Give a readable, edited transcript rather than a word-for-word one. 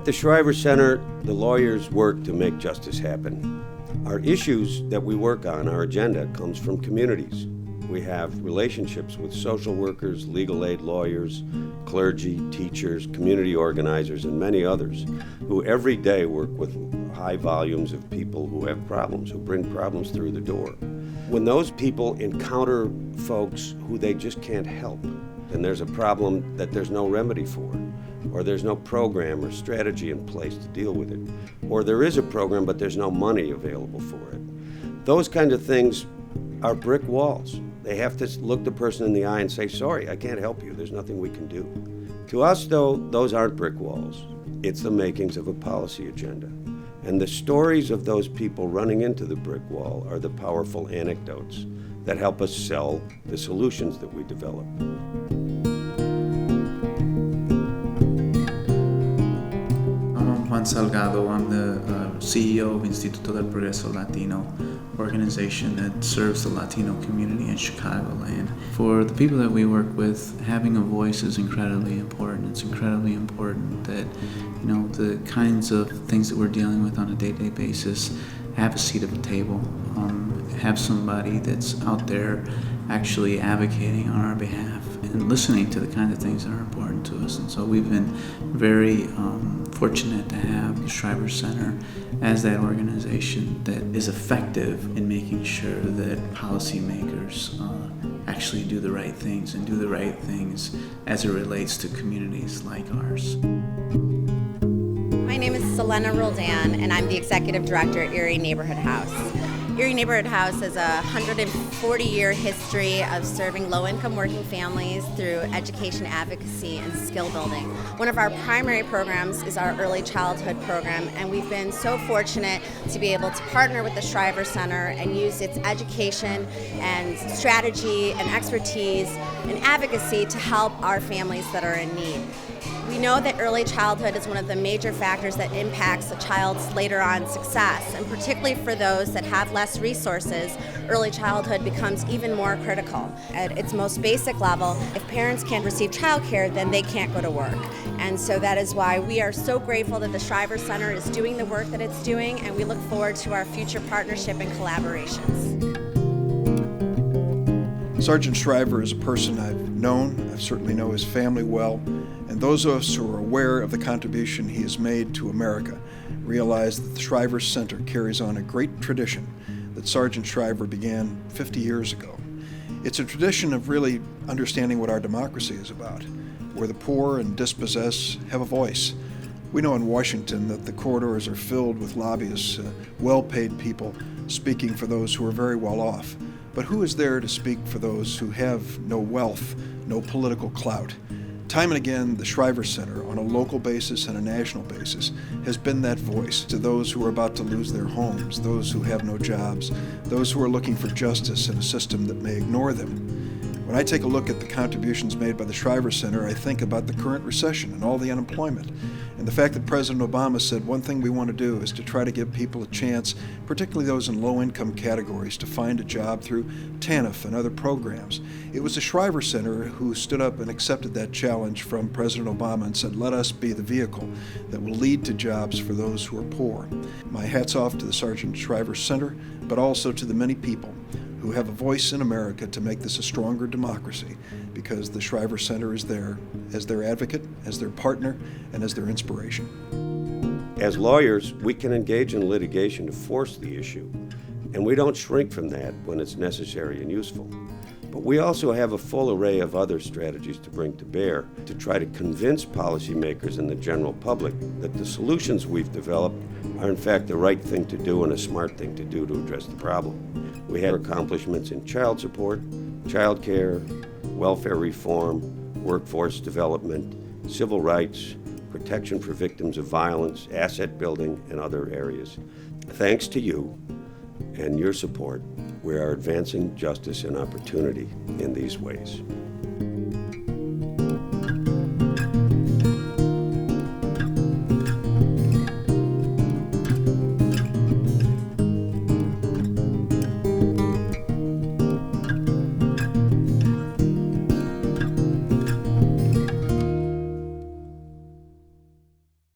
At the Shriver Center, the lawyers work to make justice happen. Our issues that we work on, our agenda, comes from communities. We have relationships with social workers, legal aid lawyers, clergy, teachers, community organizers, and many others who every day work with high volumes of people who have problems, who bring problems through the door. When those people encounter folks who they just can't help, and there's a problem that there's no remedy for, or there's no program or strategy in place to deal with it, or there is a program but there's no money available for it, those kinds of things are brick walls. They have to look the person in the eye and say, sorry, I can't help you, there's nothing we can do. To us, though, those aren't brick walls. It's the makings of a policy agenda. And the stories of those people running into the brick wall are the powerful anecdotes that help us sell the solutions that we develop. I'm Juan Salgado. I'm the CEO of Instituto del Progreso Latino, organization that serves the Latino community in Chicagoland. For the people that we work with, having a voice is incredibly important. It's incredibly important that, the kinds of things that we're dealing with on a day-to-day basis have a seat at the table, have somebody that's out there actually advocating on our behalf and listening to the kind of things that are important to us. And so we've been very fortunate to have the Shriver Center as that organization that is effective in making sure that policymakers actually do the right things and do the right things as it relates to communities like ours. My name is Selena Roldan, and I'm the Executive Director at Erie Neighborhood House. Erie Neighborhood House has a 140-year history of serving low-income working families through education advocacy and skill building. One of our primary programs is our early childhood program, and we've been so fortunate to be able to partner with the Shriver Center and use its education and strategy and expertise and advocacy to help our families that are in need. We know that early childhood is one of the major factors that impacts a child's later on success, and particularly for those that have less resources, early childhood becomes even more critical. At its most basic level, if parents can't receive childcare, then they can't go to work. And so that is why we are so grateful that the Shriver Center is doing the work that it's doing, and we look forward to our future partnership and collaborations. Sargent Shriver is a person I've known. I certainly know his family well. And those of us who are aware of the contribution he has made to America realize that the Shriver Center carries on a great tradition that Sargent Shriver began 50 years ago. It's a tradition of really understanding what our democracy is about, where the poor and dispossessed have a voice. We know in Washington that the corridors are filled with lobbyists, well-paid people speaking for those who are very well off. But who is there to speak for those who have no wealth, no political clout? Time and again, the Shriver Center, on a local basis and a national basis, has been that voice to those who are about to lose their homes, those who have no jobs, those who are looking for justice in a system that may ignore them. When I take a look at the contributions made by the Shriver Center, I think about the current recession and all the unemployment, and the fact that President Obama said one thing we want to do is to try to give people a chance, particularly those in low-income categories, to find a job through TANF and other programs. It was the Shriver Center who stood up and accepted that challenge from President Obama and said, let us be the vehicle that will lead to jobs for those who are poor. My hat's off to the Sargent Shriver Center, but also to the many people who have a voice in America to make this a stronger democracy, because the Shriver Center is there as their advocate, as their partner, and as their inspiration. As lawyers, we can engage in litigation to force the issue, and we don't shrink from that when it's necessary and useful. But we also have a full array of other strategies to bring to bear to try to convince policymakers and the general public that the solutions we've developed are in fact the right thing to do and a smart thing to do to address the problem. We have accomplishments in child support, child care, welfare reform, workforce development, civil rights, protection for victims of violence, asset building, and other areas. Thanks to you and your support, we are advancing justice and opportunity in these ways.